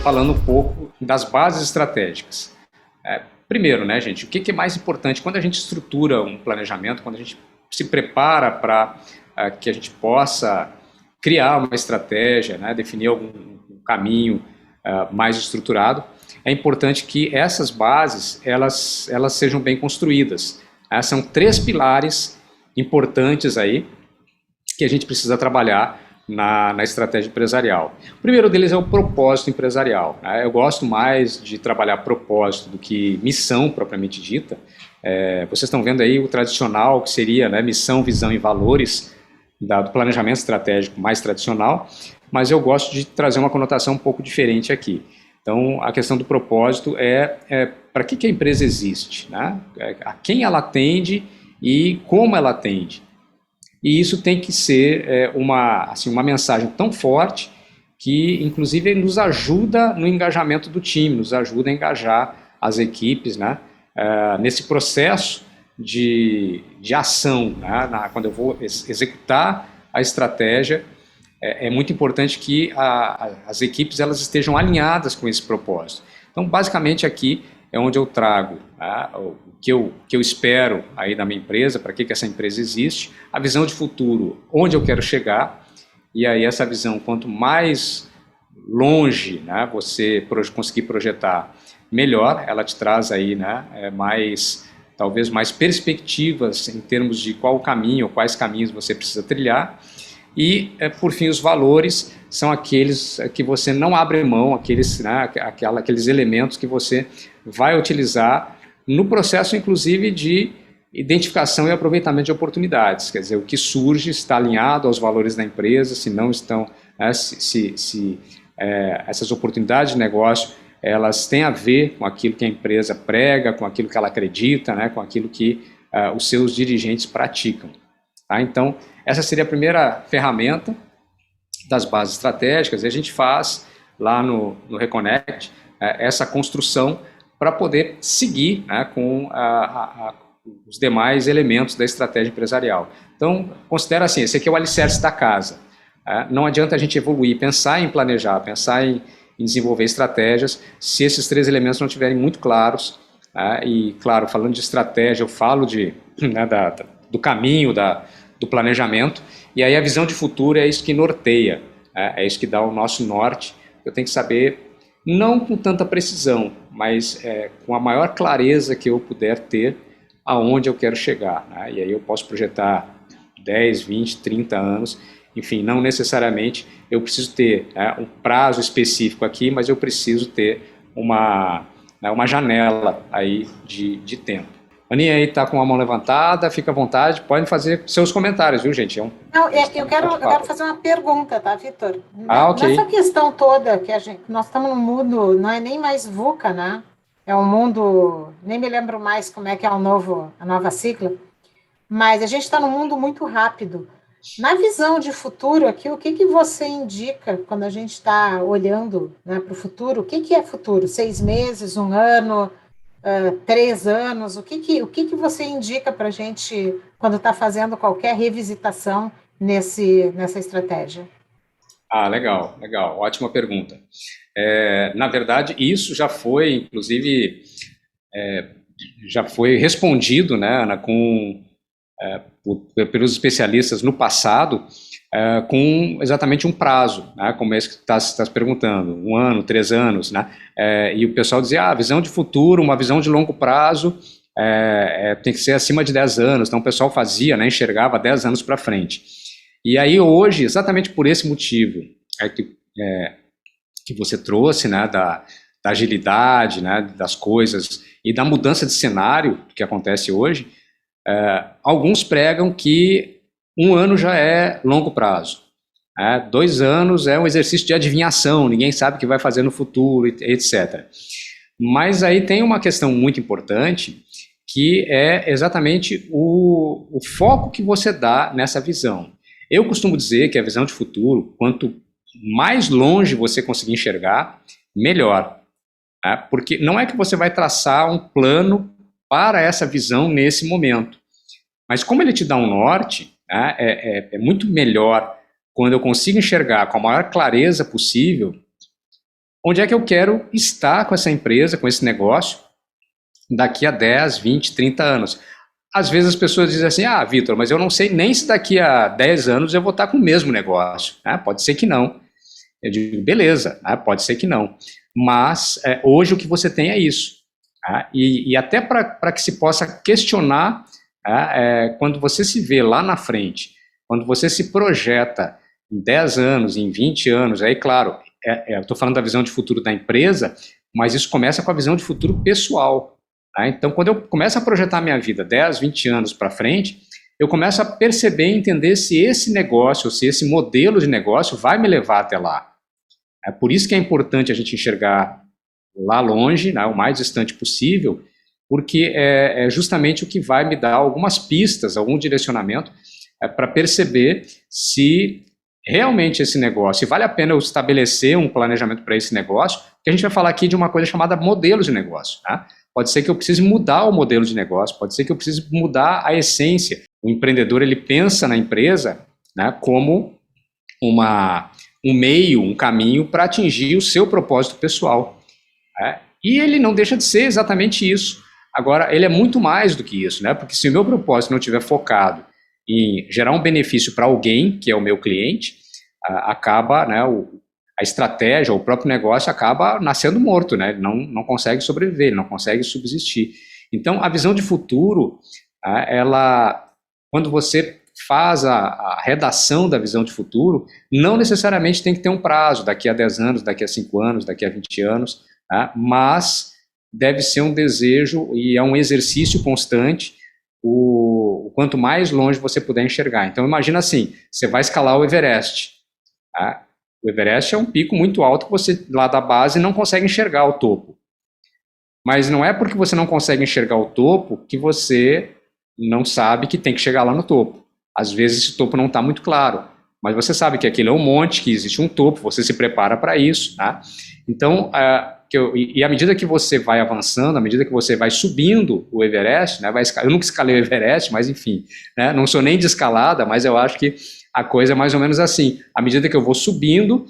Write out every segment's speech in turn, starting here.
falando um pouco das bases estratégicas. Primeiro, né, gente, o que é mais importante quando a gente estrutura um planejamento, quando a gente se prepara para que a gente possa criar uma estratégia, né, definir algum caminho mais estruturado, é importante que essas bases elas sejam bem construídas. São 3 pilares importantes aí que a gente precisa trabalhar na estratégia empresarial. O primeiro deles é o propósito empresarial. Eu gosto mais de trabalhar propósito do que missão propriamente dita. Vocês estão vendo aí o tradicional, que seria, né, missão, visão e valores do planejamento estratégico mais tradicional, mas eu gosto de trazer uma conotação um pouco diferente aqui. Então, a questão do propósito para que a empresa existe, né? A quem ela atende e como ela atende. E isso tem que ser uma mensagem tão forte que, inclusive, nos ajuda no engajamento do time, nos ajuda a engajar as equipes, né? Nesse processo de ação, né? Quando eu vou executar a estratégia, é muito importante que as equipes elas estejam alinhadas com esse propósito. Então, basicamente, aqui é onde eu trago o que eu espero aí da minha empresa, para que essa empresa existe, a visão de futuro, onde eu quero chegar, e aí essa visão, quanto mais longe, né, você conseguir projetar, melhor, ela te traz aí, né, talvez mais perspectivas em termos de qual caminho, ou quais caminhos você precisa trilhar. E, por fim, os valores são aqueles que você não abre mão, aqueles elementos que você vai utilizar no processo, inclusive, de identificação e aproveitamento de oportunidades. Quer dizer, o que surge está alinhado aos valores da empresa, se não estão, né, essas oportunidades de negócio, elas têm a ver com aquilo que a empresa prega, com aquilo que ela acredita, né, com aquilo que os seus dirigentes praticam. Tá? Então, essa seria a primeira ferramenta das bases estratégicas, e a gente faz lá no Reconnect essa construção para poder seguir, né, com os demais elementos da estratégia empresarial. Então, considera assim, esse aqui é o alicerce da casa. Não adianta a gente evoluir, pensar em planejar, pensar em desenvolver estratégias, se esses 3 elementos não estiverem muito claros. E, claro, falando de estratégia, eu falo do caminho, do planejamento, e aí a visão de futuro é isso que norteia, é isso que dá o nosso norte. Eu tenho que saber, não com tanta precisão, mas com a maior clareza que eu puder ter, aonde eu quero chegar, né? E aí eu posso projetar 10, 20, 30 anos, enfim, não necessariamente eu preciso ter um prazo específico aqui, mas eu preciso ter uma janela aí de tempo. Aninha aí está com a mão levantada, fica à vontade, podem fazer seus comentários, viu, gente? Não, eu quero fazer uma pergunta, tá, Vitor? Ok. Nessa questão toda que nós estamos num mundo, não é nem mais VUCA, né? É um mundo, nem me lembro mais como é que é a nova sigla, mas a gente está num mundo muito rápido. Na visão de futuro aqui, o que você indica quando a gente está olhando, né, para o futuro? O que é futuro? 6 meses, 1 ano... 3 anos, o que você indica para a gente quando está fazendo qualquer revisitação nessa estratégia? Legal, ótima pergunta. Na verdade, isso já foi, inclusive, já foi respondido, né, Ana, pelos especialistas no passado, com exatamente um prazo, né, como esse que está se perguntando, 1 ano, 3 anos, né, e o pessoal dizia, visão de futuro, uma visão de longo prazo, tem que ser acima de 10 anos, então o pessoal fazia, né, enxergava 10 anos para frente. E aí hoje, exatamente por esse motivo que você trouxe, né, da agilidade, né, das coisas e da mudança de cenário que acontece hoje, alguns pregam que 1 ano já é longo prazo. 2 anos é um exercício de adivinhação, ninguém sabe o que vai fazer no futuro, etc. Mas aí tem uma questão muito importante, que é exatamente o foco que você dá nessa visão. Eu costumo dizer que a visão de futuro, quanto mais longe você conseguir enxergar, melhor. Porque não é que você vai traçar um plano para essa visão nesse momento. Mas como ele te dá um norte, é muito melhor quando eu consigo enxergar com a maior clareza possível onde é que eu quero estar com essa empresa, com esse negócio, daqui a 10, 20, 30 anos. Às vezes as pessoas dizem assim, Vitor, mas eu não sei nem se daqui a 10 anos eu vou estar com o mesmo negócio. Pode ser que não. Eu digo, beleza, pode ser que não. Mas hoje o que você tem é isso. E até para que se possa questionar, quando você se vê lá na frente, quando você se projeta em 10 anos, em 20 anos, aí claro, eu estou falando da visão de futuro da empresa, mas isso começa com a visão de futuro pessoal. Então, quando eu começo a projetar minha vida 10, 20 anos para frente, eu começo a perceber e entender se esse negócio, se esse modelo de negócio vai me levar até lá. É por isso que é importante a gente enxergar lá longe, o mais distante possível, porque é justamente o que vai me dar algumas pistas, algum direcionamento para perceber se realmente esse negócio, se vale a pena eu estabelecer um planejamento para esse negócio, porque a gente vai falar aqui de uma coisa chamada modelo de negócio. Pode ser que eu precise mudar o modelo de negócio, pode ser que eu precise mudar a essência. O empreendedor, ele pensa na empresa como um meio, um caminho para atingir o seu propósito pessoal. E ele não deixa de ser exatamente isso. Agora, ele é muito mais do que isso, porque se o meu propósito não estiver focado em gerar um benefício para alguém, que é o meu cliente, acaba, a estratégia, o próprio negócio acaba nascendo morto, ele não consegue sobreviver, ele não consegue subsistir. Então, a visão de futuro, quando você faz a redação da visão de futuro, não necessariamente tem que ter um prazo, daqui a 10 anos, daqui a 5 anos, daqui a 20 anos, mas deve ser um desejo e é um exercício constante, o quanto mais longe você puder enxergar. Então, imagina assim, você vai escalar o Everest. O Everest é um pico muito alto que você, lá da base, não consegue enxergar o topo. Mas não é porque você não consegue enxergar o topo que você não sabe que tem que chegar lá no topo. Às vezes esse topo não está muito claro, mas você sabe que aquilo é um monte, que existe um topo, você se prepara para isso. Então, e à medida que você vai avançando, à medida que você vai subindo o Everest, eu nunca escalei o Everest, mas enfim, não sou nem de escalada, mas eu acho que a coisa é mais ou menos assim. À medida que eu vou subindo,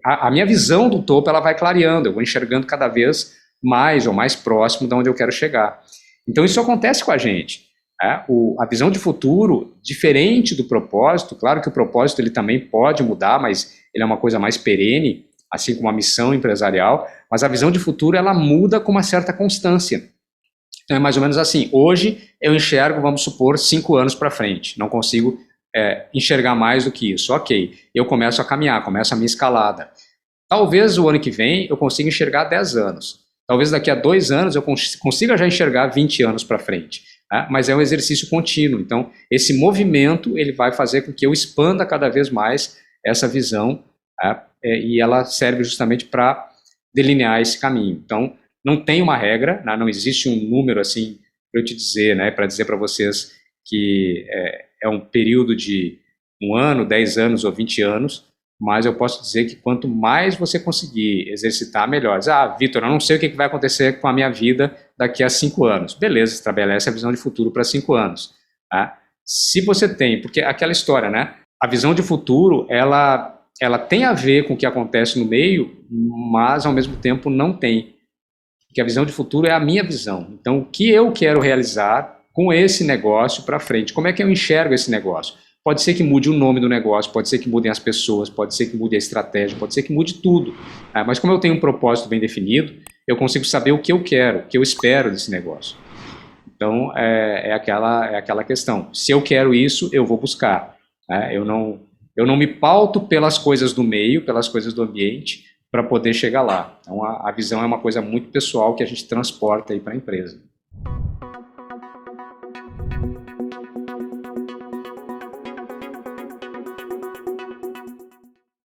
a minha visão do topo ela vai clareando, eu vou enxergando cada vez mais ou mais próximo de onde eu quero chegar. Então isso acontece com a gente. A visão de futuro, diferente do propósito, claro que o propósito ele também pode mudar, mas ele é uma coisa mais perene, assim como a missão empresarial, mas a visão de futuro ela muda com uma certa constância. Então é mais ou menos assim, hoje eu enxergo, vamos supor, 5 anos para frente, não consigo enxergar mais do que isso, ok, eu começo a caminhar, começo a minha escalada. Talvez o ano que vem eu consiga enxergar 10 anos, talvez daqui a 2 anos eu consiga já enxergar 20 anos para frente, mas é um exercício contínuo, então esse movimento ele vai fazer com que eu expanda cada vez mais essa visão, e ela serve justamente para delinear esse caminho. Então, não tem uma regra, não existe um número assim para eu te dizer, para dizer para vocês que é um período de 1 ano, 10 anos ou 20 anos, mas eu posso dizer que quanto mais você conseguir exercitar, melhor. Vitor, eu não sei o que vai acontecer com a minha vida daqui a 5 anos. Beleza, estabelece a visão de futuro para 5 anos. Se você tem, porque aquela história, a visão de futuro, ela tem a ver com o que acontece no meio, mas ao mesmo tempo não tem. Porque a visão de futuro é a minha visão. Então, o que eu quero realizar com esse negócio para frente? Como é que eu enxergo esse negócio? Pode ser que mude o nome do negócio, pode ser que mudem as pessoas, pode ser que mude a estratégia, pode ser que mude tudo. Mas como eu tenho um propósito bem definido, eu consigo saber o que eu quero, o que eu espero desse negócio. Então, é aquela questão. Se eu quero isso, eu vou buscar. Eu não me pauto pelas coisas do meio, pelas coisas do ambiente, para poder chegar lá. Então, a visão é uma coisa muito pessoal que a gente transporta aí para a empresa.